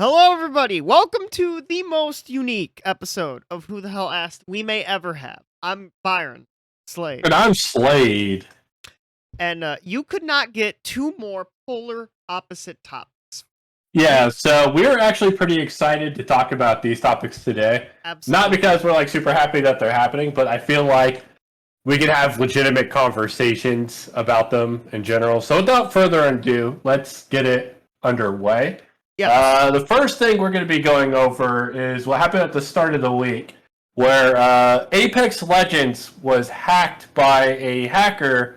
Hello, everybody. Welcome to the most unique episode of Who the Hell Asked we may ever have. I'm Byron, Slade. And I'm Slade. And you could not get two more polar opposite topics. Yeah, so we're actually pretty excited to talk about these topics today. Absolutely. Not because we're super happy that they're happening, but I feel like we can have legitimate conversations about them in general. So without further ado, let's get it underway. Yes. The first thing we're going to be going over is what happened at the start of the week, where Apex Legends was hacked by a hacker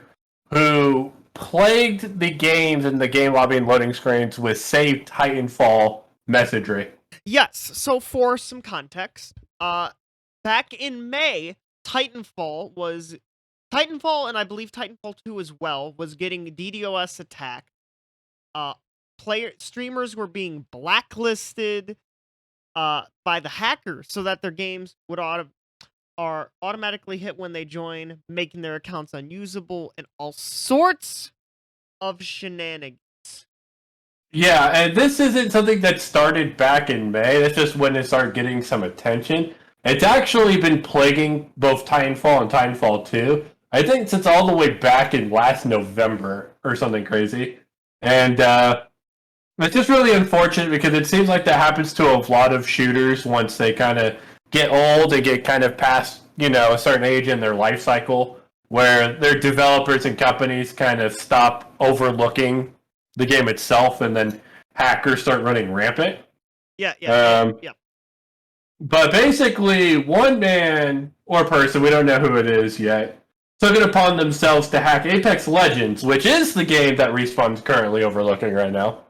who plagued the games in the game lobby and loading screens with saved Titanfall messagery. Yes. So for some context, back in May, Titanfall, and I believe Titanfall 2 as well, was getting DDoS attack. Streamers were being blacklisted by the hackers so that their games would automatically hit when they join, making their accounts unusable, and all sorts of shenanigans. Yeah, and this isn't something that started back in May. That's just when it started getting some attention. It's actually been plaguing both Titanfall and Titanfall 2. I think since all the way back in last November or something crazy. And it's just really unfortunate because it seems like that happens to a lot of shooters once they kind of get old and get kind of past, a certain age in their life cycle, where their developers and companies kind of stop overlooking the game itself, and then hackers start running rampant. Yeah. But basically, one man or person, we don't know who it is yet, took it upon themselves to hack Apex Legends, which is the game that Respawn's currently overlooking right now.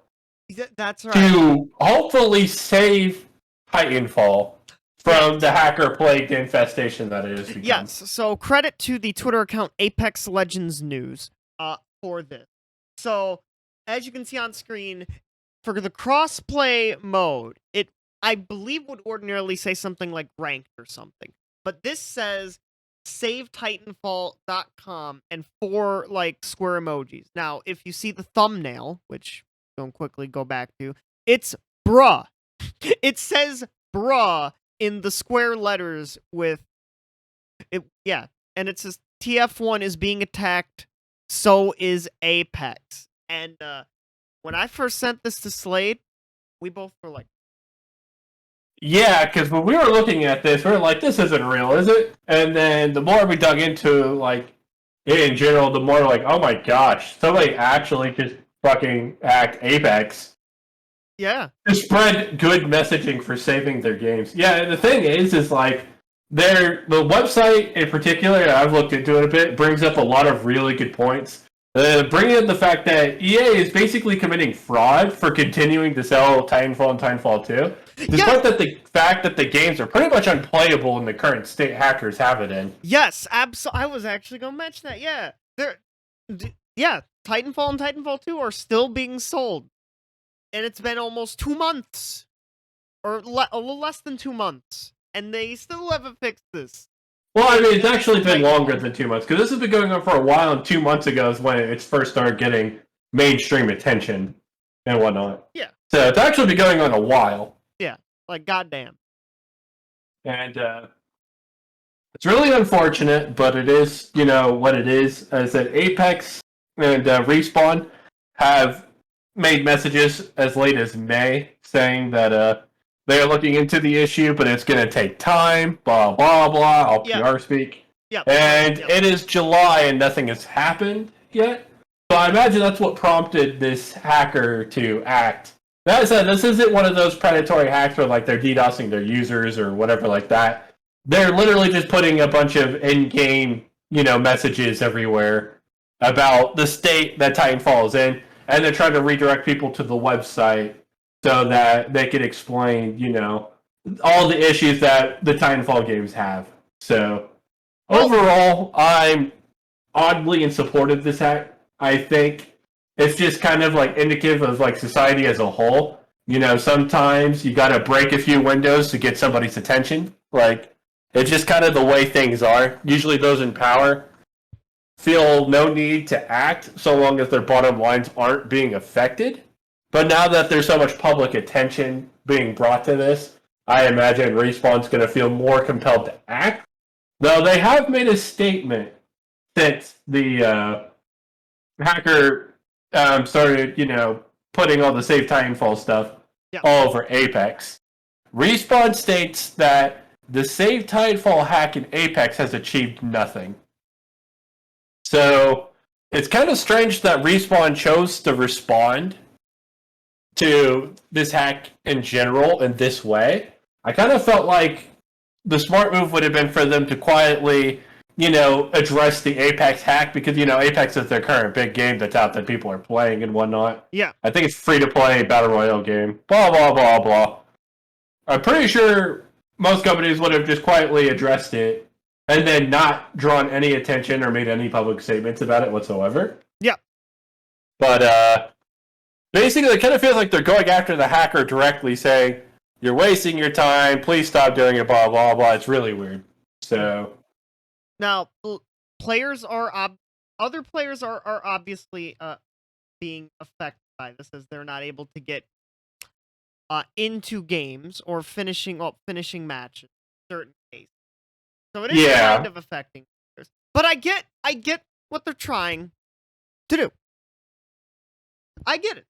That's right. To hopefully save Titanfall from the hacker-plagued infestation that it has become. Yes, so credit to the Twitter account Apex Legends News for this. So, as you can see on screen, for the crossplay mode, it, I believe, would ordinarily say something like ranked or something. But this says savetitanfall.com and 4 square emojis. Now, if you see the thumbnail, which don't quickly go back to, it's bruh. It says bruh in the square letters with it, yeah, and it says TF1 is being attacked, so is Apex. And when I first sent this to Slade, we both were like, yeah, because when we were looking at this, we were like, this isn't real, is it? And then the more we dug into it in general, the more like, oh my gosh, somebody actually just fucking hacked Apex. Yeah. To spread good messaging for saving their games. Yeah, and the thing is the website in particular, I've looked into it a bit, brings up a lot of really good points. Bringing up the fact that EA is basically committing fraud for continuing to sell Titanfall and Titanfall 2. Despite the fact that the games are pretty much unplayable in the current state hackers have it in. Yes, I was actually going to mention that, yeah. Titanfall and Titanfall 2 are still being sold. And it's been almost 2 months. Or a little less than 2 months. And they still haven't fixed this. Well, I mean, it's actually been longer than 2 months. Because this has been going on for a while, and 2 months ago is when it first started getting mainstream attention and whatnot. Yeah. So it's actually been going on a while. Yeah, goddamn. And it's really unfortunate, but it is, what it is. As that Apex and Respawn have made messages as late as May saying that they're looking into the issue, but it's going to take time, blah, blah, blah, all PR speak. Yep. And it is July and nothing has happened yet. So I imagine that's what prompted this hacker to act. That said, this isn't one of those predatory hacks where they're DDoSing their users or whatever like that. They're literally just putting a bunch of in-game, messages everywhere about the state that Titanfall is in, and they're trying to redirect people to the website so that they can explain, all the issues that the Titanfall games have. So, overall, I'm oddly in support of this hack. I think it's just kind of indicative of society as a whole. Sometimes you gotta break a few windows to get somebody's attention. It's just kind of the way things are. Usually those in power feel no need to act so long as their bottom lines aren't being affected. But now that there's so much public attention being brought to this, I imagine Respawn's going to feel more compelled to act. Though they have made a statement since the hacker started, putting all the Save Titanfall stuff all over Apex. Respawn states that the Save Titanfall hack in Apex has achieved nothing. So it's kind of strange that Respawn chose to respond to this hack in general in this way. I kind of felt like the smart move would have been for them to quietly, address the Apex hack because, Apex is their current big game that's out that people are playing and whatnot. Yeah. I think it's free-to-play battle royale game. Blah, blah, blah, blah. I'm pretty sure most companies would have just quietly addressed it and then not drawn any attention or made any public statements about it whatsoever. Yeah. But, basically, it kind of feels like they're going after the hacker directly, saying, "You're wasting your time. Please stop doing it." Blah blah blah. It's really weird. So now, players are other players are obviously being affected by this as they're not able to get into games or finishing matches in certain cases. So it is kind of affecting players. But I get what they're trying to do. I get it.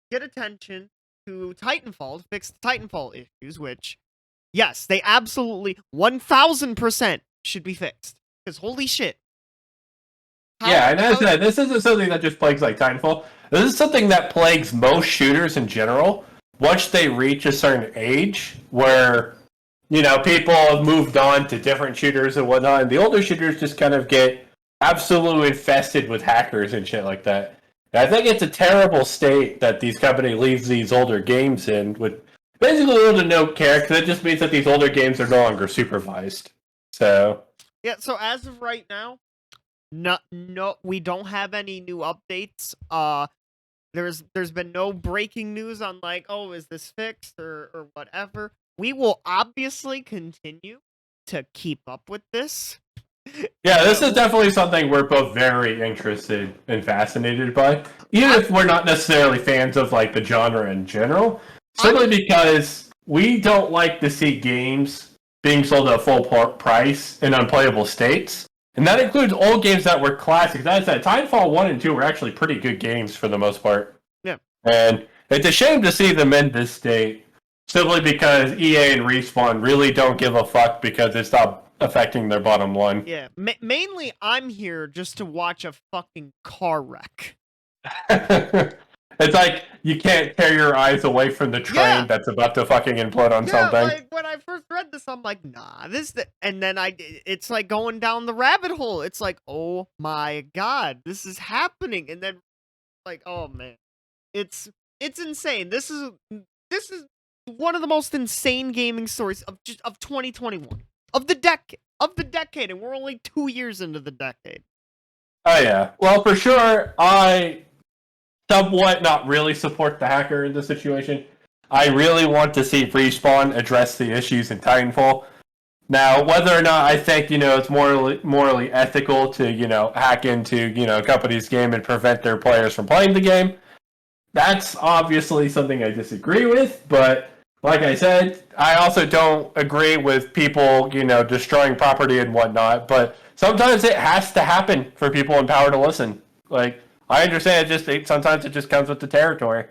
Get attention to Titanfall, to fix the Titanfall issues, which, yes, they absolutely 1000% should be fixed. Because holy shit. And as I said, this isn't something that just plagues like Titanfall. This is something that plagues most shooters in general. Once they reach a certain age where, people have moved on to different shooters and whatnot, and the older shooters just kind of get absolutely infested with hackers and shit like that. I think it's a terrible state that these companies leave these older games in with basically little to no care, because it just means that these older games are no longer supervised. So so as of right now, no, we don't have any new updates. There's been no breaking news on is this fixed or whatever. We will obviously continue to keep up with this. Yeah, this is definitely something we're both very interested and fascinated by. Even if we're not necessarily fans of the genre in general. Simply because we don't like to see games being sold at full price in unplayable states. And that includes old games that were classics. That said, Titanfall 1 and 2 were actually pretty good games for the most part. Yeah. And it's a shame to see them in this state. Simply because EA and Respawn really don't give a fuck because it's not affecting their bottom line. Yeah, mainly I'm here just to watch a fucking car wreck. It's like you can't tear your eyes away from the train that's about to fucking implode on something. When I first read this, I'm like, nah, and then it's like going down the rabbit hole. It's like, oh my god, this is happening, and then oh man, it's insane. This is one of the most insane gaming stories of 2021. Of the decade, and we're only 2 years into the decade. Oh yeah. Well, for sure, I somewhat not really support the hacker in this situation. I really want to see Respawn address the issues in Titanfall. Now, whether or not I think, it's morally ethical to, hack into, a company's game and prevent their players from playing the game, that's obviously something I disagree with, but like I said, I also don't agree with people, destroying property and whatnot, but sometimes it has to happen for people in power to listen. I understand sometimes it just comes with the territory.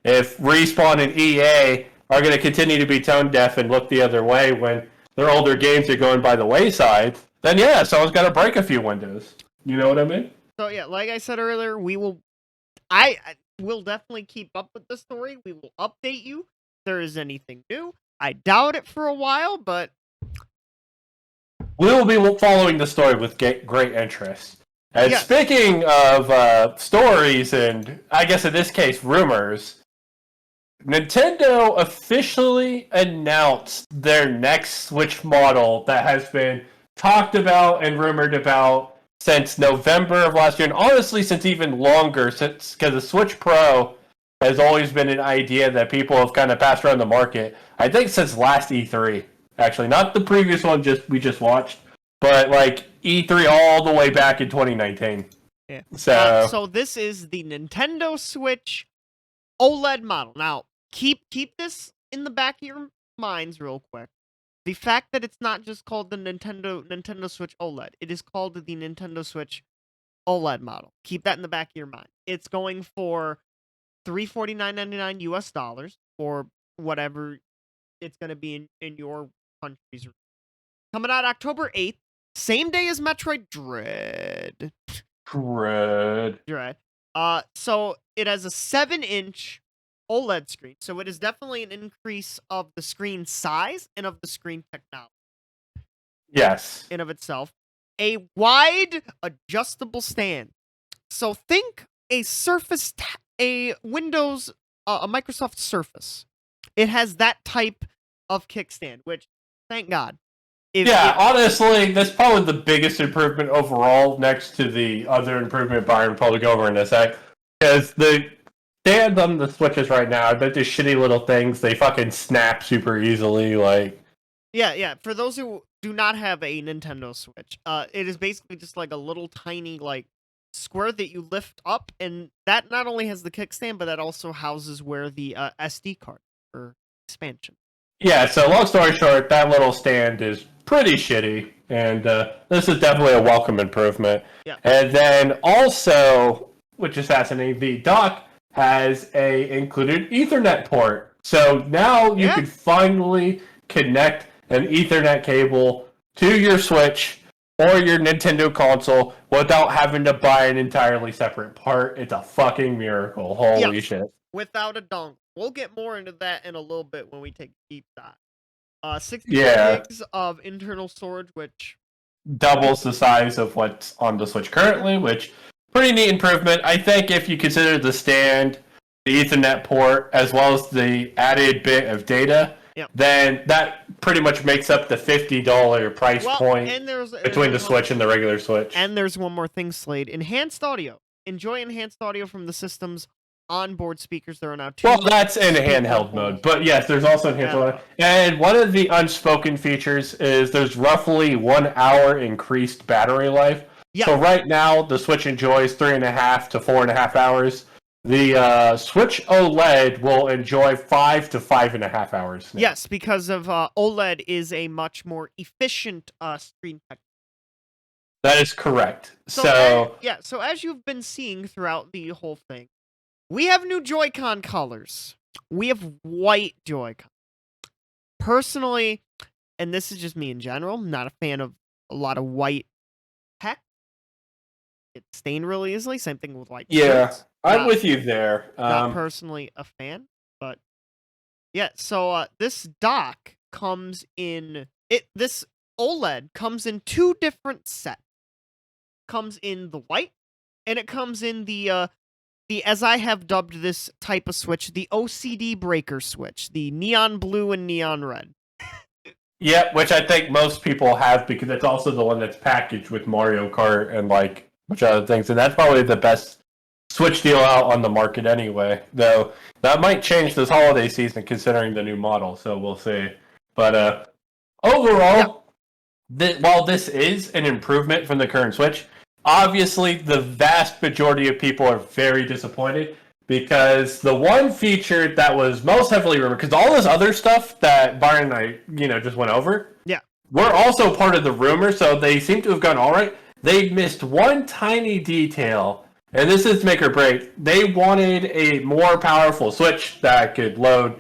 If Respawn and EA are going to continue to be tone deaf and look the other way when their older games are going by the wayside, then yeah, someone's got to break a few windows. You know what I mean? So yeah, like I said earlier, I will definitely keep up with the story. We will update you if there is anything new. I doubt it for a while, but we will be following the story with great interest. And speaking of stories, and I guess in this case, rumors, Nintendo officially announced their next Switch model that has been talked about and rumored about since November of last year, and honestly since even longer, because the Switch Pro has always been an idea that people have kind of passed around the market. I think since last E3, actually, not the previous one we just watched, but E3 all the way back in 2019. Yeah. So this is the Nintendo Switch OLED model. Now, keep this in the back of your minds real quick. The fact that it's not just called the Nintendo Switch OLED, it is called the Nintendo Switch OLED model. Keep that in the back of your mind. It's going for $349.99 US dollars, or whatever it's going to be in your countries. Coming out October 8th, same day as Metroid Dread. Dread. So it has a 7-inch OLED screen, so it is definitely an increase of the screen size and of the screen technology. Yes. In of itself. A wide adjustable stand. So think a Surface, a Windows, a Microsoft Surface. It has that type of kickstand, which, thank God. Honestly, that's probably the biggest improvement overall, next to the other improvement Byron will probably go over in a sec. Because the stand on the Switches right now, they're just shitty little things. They fucking snap super easily. Like, yeah. For those who do not have a Nintendo Switch, it is basically just like a little tiny like square that you lift up, and that not only has the kickstand, but that also houses where the SD card or expansion. Yeah, so long story short, that little stand is pretty shitty, and this is definitely a welcome improvement. Yeah. And then also, which is fascinating, the dock has a included Ethernet port. So now you can finally connect an Ethernet cable to your Switch or your Nintendo console without having to buy an entirely separate part. It's a fucking miracle. Holy shit. Without a dongle. We'll get more into that in a little bit when we take a deep dive. 64 gigs of internal storage, which doubles the size of what's on the Switch currently, which pretty neat improvement. I think if you consider the stand, the Ethernet port, as well as the added bit of data, then that pretty much makes up the $50 price point between the Switch and the regular Switch. And there's one more thing, Slade. Enhanced audio. Enjoy enhanced audio from the system's onboard speakers. There are now 2. Well, that's in handheld mode, but yes, there's also enhanced audio. And one of the unspoken features is there's roughly 1 hour increased battery life. So right now, the Switch enjoys 3.5 to 4.5 hours. The Switch OLED will enjoy 5 to 5.5 hours. Now. Yes, because of OLED is a much more efficient screen technology. That is correct. So as you've been seeing throughout the whole thing, we have new Joy-Con colors. We have white Joy-Con. Personally, and this is just me in general, I'm not a fan of a lot of white tech. It stained really easily. Same thing with white shirts. I'm with you there. Not personally a fan, but so this dock comes in this OLED comes in 2 different sets. Comes in the white, and it comes in the as I have dubbed this type of Switch, the OCD breaker switch, the neon blue and neon red. Yep, which I think most people have because it's also the one that's packaged with Mario Kart and like which other things, and that's probably the best Switch deal out on the market anyway. Though that might change this holiday season considering the new model, so we'll see. But overall, while this is an improvement from the current Switch, obviously the vast majority of people are very disappointed because the one feature that was most heavily rumored, because all this other stuff that Byron and I, just went over, were also part of the rumor, so they seem to have gone all right. They missed one tiny detail, and this is make or break. They wanted a more powerful Switch that could load,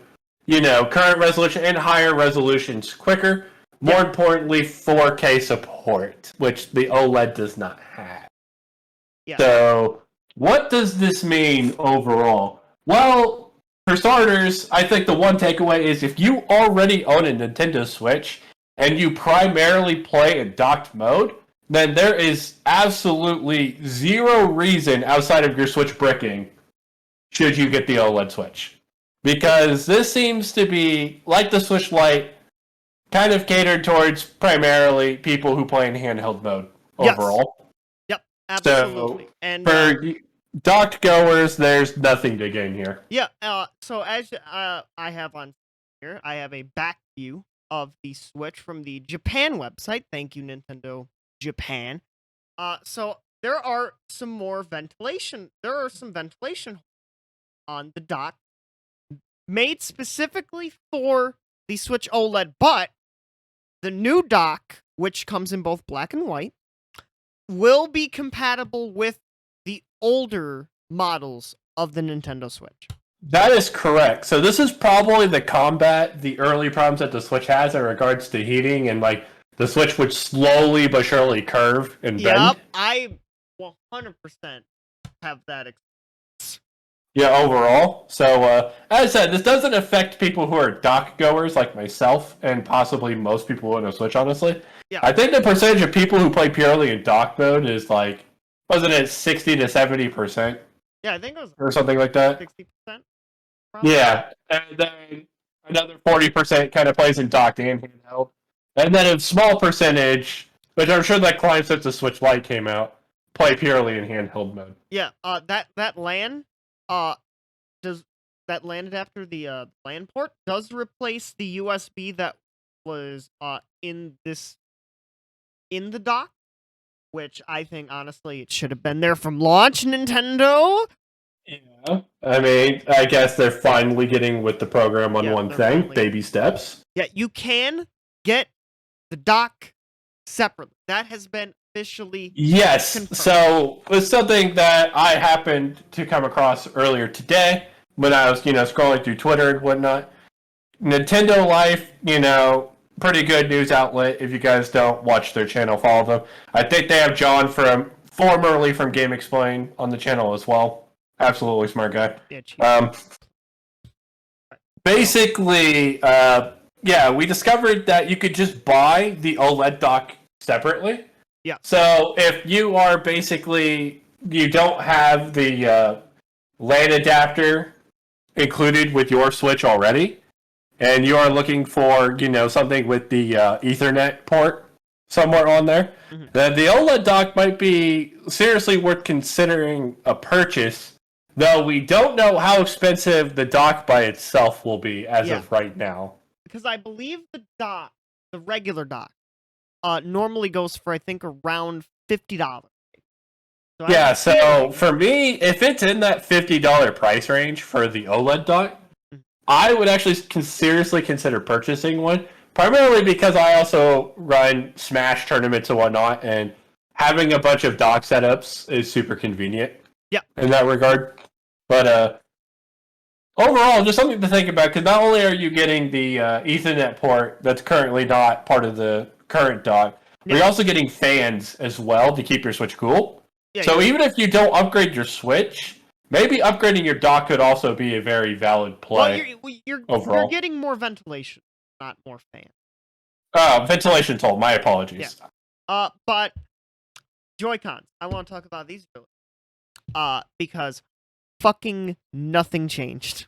current resolution and higher resolutions quicker. More importantly, 4K support, which the OLED does not have. So, what does this mean overall? Well, for starters, I think the one takeaway is if you already own a Nintendo Switch and you primarily play in docked mode, then there is absolutely zero reason outside of your Switch bricking should you get the OLED Switch. Because this seems to be, like the Switch Lite, kind of catered towards primarily people who play in handheld mode overall. Yep, absolutely. So, and for docked goers, there's nothing to gain here. Yeah, so as I have on here, I have a back view of the Switch from the Japan website. Thank you, Nintendo Japan. So there are some ventilation holes on the dock made specifically for the Switch OLED, but the new dock, which comes in both black and white, will be compatible with the older models of the Nintendo Switch. That is correct. So this is probably the combat the early problems that the Switch has in regards to heating, and like the Switch would slowly but surely curve and bend. Yep, I 100% have that. Yeah, overall. So, as I said, this doesn't affect people who are dock goers like myself and possibly most people on a Switch, honestly. Yeah. I think the percentage of people who play purely in dock mode is like, wasn't it 60 to 70%? Yeah, I think it was or something like that. 60%. Probably. Yeah, and then another 40% kind of plays in docked and handheld. And then a small percentage, which I'm sure that client since the Switch Lite came out, play purely in handheld mode. Yeah, that LAN does that LAN adapter, the LAN port does replace the USB that was in the dock, which I think honestly it should have been there from launch, Nintendo. Yeah, I mean, I guess they're finally getting with the program on one thing, finally... baby steps. Yeah, you can get the dock separately. That has been officially confirmed. So it's something that I happened to come across earlier today when I was, scrolling through Twitter and whatnot. Nintendo Life, pretty good news outlet. If you guys don't watch their channel, follow them. I think they have John formerly from Game Explain on the channel as well. Absolutely smart guy. Basically, we discovered that you could just buy the OLED dock separately. Yeah. So if you are you don't have the LAN adapter included with your Switch already, and you are looking for, something with the Ethernet port somewhere on there, then the OLED dock might be seriously worth considering a purchase, though we don't know how expensive the dock by itself will be as of right now. Because I believe the regular dock, normally goes for, I think, around $50. So for me, if it's in that $50 price range for the OLED dock, I would actually seriously consider purchasing one, primarily because I also run Smash tournaments and whatnot, and having a bunch of dock setups is super convenient in that regard. But overall, just something to think about, because not only are you getting the Ethernet port that's currently not part of the current dock, but you're also getting fans as well to keep your Switch cool. So even if you don't upgrade your Switch, maybe upgrading your dock could also be a very valid play. Well, you're getting more ventilation, not more fans. Ventilation tool. My apologies. Yeah. But Joy-Cons. I want to talk about these really. Because fucking nothing changed.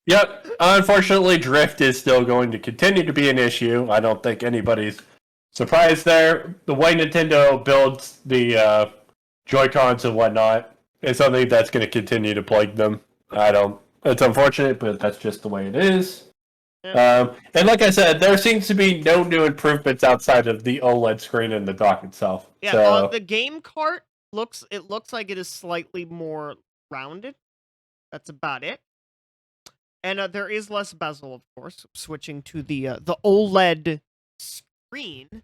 Yep. Unfortunately, drift is still going to continue to be an issue. I don't think anybody's surprised there. The way Nintendo builds the Joy-Cons and whatnot is something that's going to continue to plague them. It's unfortunate, but that's just the way it is. Yeah. And like I said, there seems to be no new improvements outside of the OLED screen and the dock itself. Yeah, so, the game cart looks like it is slightly more rounded. That's about it. And there is less bezel, of course, switching to the OLED screen.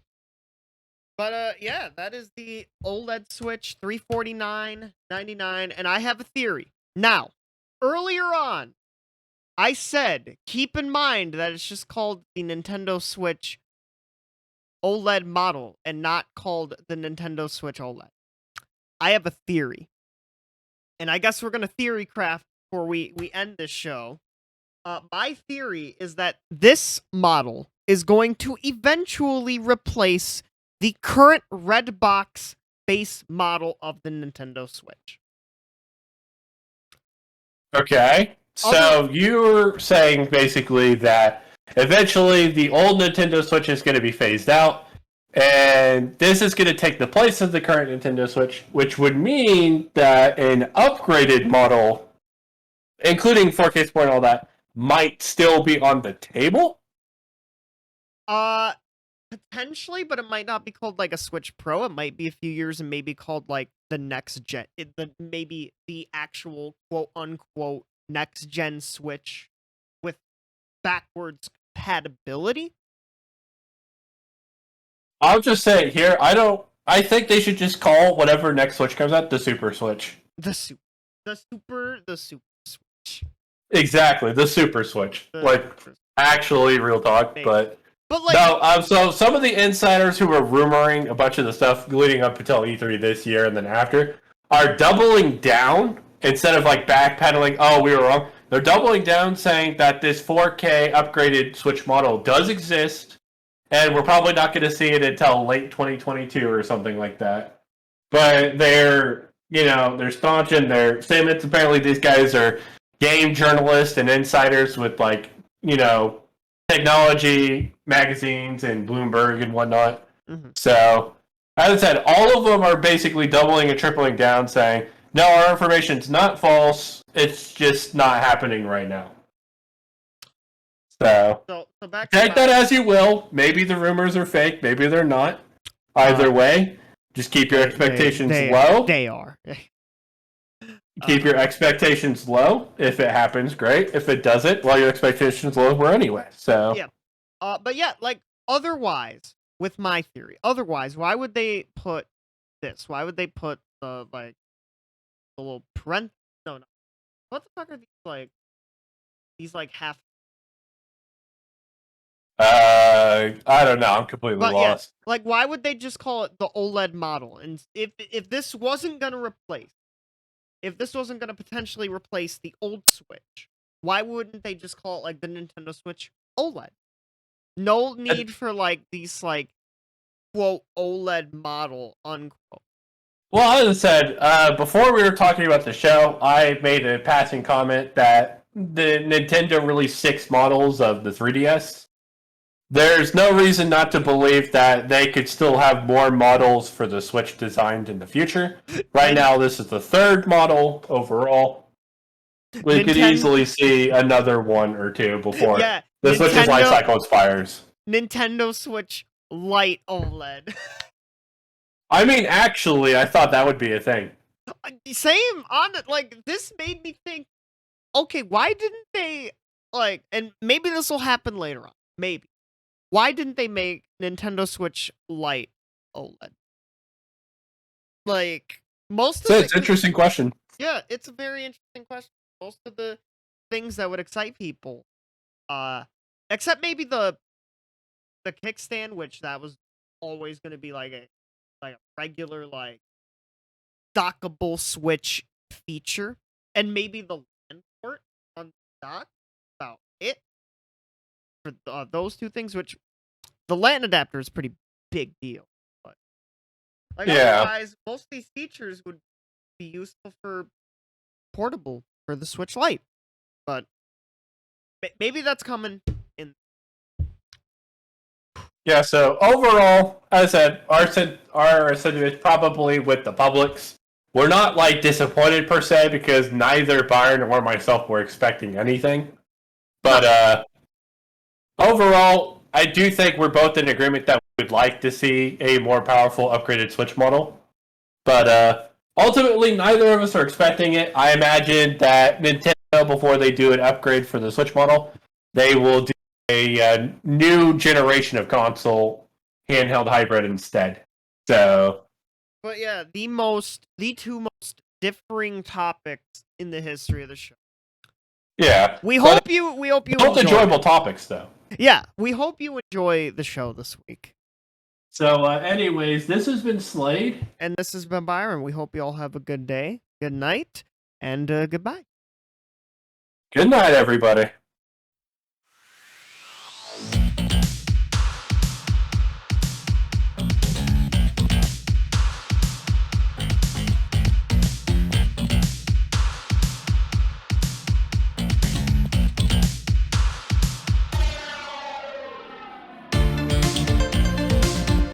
But that is the OLED Switch, $349.99, and I have a theory. Now, earlier on, I said, keep in mind that it's just called the Nintendo Switch OLED model and not called the Nintendo Switch OLED. I have a theory. And I guess we're going to theory craft before we end this show. My theory is that this model is going to eventually replace the current red box base model of the Nintendo Switch. Okay. So you're saying basically that eventually the old Nintendo Switch is going to be phased out, and this is going to take the place of the current Nintendo Switch, which would mean that an upgraded model, including 4K support and all that, might still be on the table? Potentially, but it might not be called like a Switch Pro. It might be a few years and maybe called like the next gen, maybe the actual quote unquote next gen Switch backwards compatibility. I'll just say it here. I think they should just call whatever next Switch comes out the Super Switch. The super Switch. Exactly, the Super Switch. Actually, real talk, Maybe. but like, no. So some of the insiders who were rumoring a bunch of the stuff leading up until E3 this year and then after are doubling down instead of like backpedaling. Oh, we were wrong. They're doubling down, saying that this 4K upgraded Switch model does exist, and we're probably not going to see it until late 2022 or something like that. But they're staunch in their statements. Apparently, these guys are game journalists and insiders with technology magazines and Bloomberg and whatnot. Mm-hmm. So, as I said, all of them are basically doubling and tripling down, saying, no, our information's not false. It's just not happening right now. So back take that as you will. Maybe the rumors are fake. Maybe they're not. Either way, just keep your expectations low. They are. Keep your expectations low. If it happens, great. If it doesn't, well, your expectations low were anyway. So yeah. But yeah, like otherwise, with my theory, why would they put this? Why would they put the little No. What the fuck are these half? I don't know. I'm completely lost. Yeah, why would they just call it the OLED model? And if this wasn't gonna potentially replace the old Switch, why wouldn't they just call it the Nintendo Switch OLED? No need for these quote OLED model unquote. Well, as I said, before we were talking about the show, I made a passing comment that the Nintendo released 6 models of the 3DS. There's no reason not to believe that they could still have more models for the Switch designed in the future. Right now, this is the 3rd model overall. We could easily see another 1 or 2 before the Switch's life cycle expires. Nintendo Switch Lite OLED. I mean, actually, I thought that would be a thing. Same on it. This made me think, okay, why didn't they and maybe this will happen later on. Maybe. Why didn't they make Nintendo Switch Lite OLED? Most of it's an interesting question. Yeah, it's a very interesting question. Most of the things that would excite people, except maybe the kickstand, which that was always going to be a regular dockable Switch feature, and maybe the LAN port on the dock. About it for those 2 things. Which the LAN adapter is a pretty big deal, but otherwise, most of these features would be useful for portable for the Switch Lite. But maybe that's coming in. Yeah, so overall, as I said, our sentiment is probably with the publics. We're not disappointed per se because neither Byron or myself were expecting anything. But overall, I do think we're both in agreement that we would like to see a more powerful upgraded Switch model. But ultimately, neither of us are expecting it. I imagine that Nintendo, before they do an upgrade for the Switch model, they will do a new generation of console handheld hybrid instead. So, but yeah, the 2 most differing topics in the history of the show. Yeah, we hope you both enjoyable topics though. Yeah, we hope you enjoy the show this week. So, anyways, this has been Slade, and this has been Byron. We hope you all have a good day, good night, and goodbye. Good night, everybody.